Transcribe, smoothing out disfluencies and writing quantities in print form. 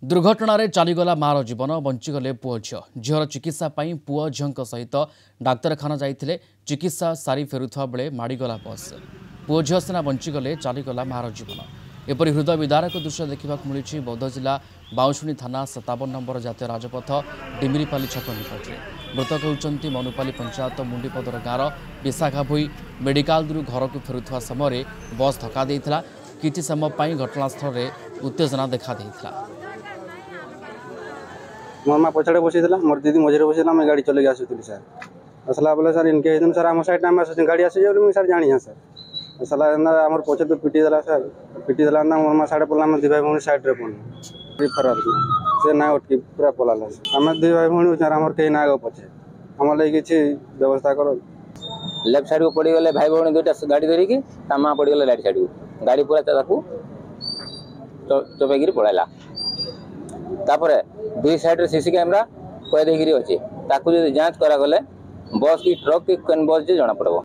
दुर्घटन चलीगला मार जीवन बंचीगले पुओ झील झीर चिकित्सा पुओ झील सहित डाक्तरखाना जाइए चिकित्सा सारी फेरुवा बेले माड़गला बस पुओ झील सीना बंचीगले चलीगला मार जीवन एपरी हृदय विदारक दृश्य देखा मिली बौद्ध जिला बाउशुणी थाना 57 नंबर जातीय राजपथ डिमिरीपाली छक निकटने मृतक होती मनुपाली पंचायत मुंडीपदर गाँव विशाखा भोई मेडिकाल घर को फेरुवा समय बस धक्का देता किसी समय घटनास्थल में उत्तेजना देखा देता। मोर माँ पछाड़े बसी मोर दीदी मझे बसी मैं गाड़ी चल आसुली सर आसला बोले सर इनके सर आम साइड में गाड़ी आसी सर जानी सर आसला आम पचे तो पिटीदेला सर पिटीदेला ना मोर माँ साढ़े पड़ा आम दी भाई भाई साइड में पड़ना फरार से ना अटकी पूरा पलाला आम दी भाई भाई सर आम कहीं ना आगे पचे आम लगे किसी व्यवस्था कर लेफ्ट साइड को पड़गले भाई भाई दुईटा गाड़ी धरिकी माँ पड़गले राइट साइड को गाड़ी पूरा चपेक पड़ाला तापर दुई साइड सीसी कैमेरा कह देखिए अच्छे ताकू जो जांच करागले बस की ट्रक की बस जे जना पड़ो।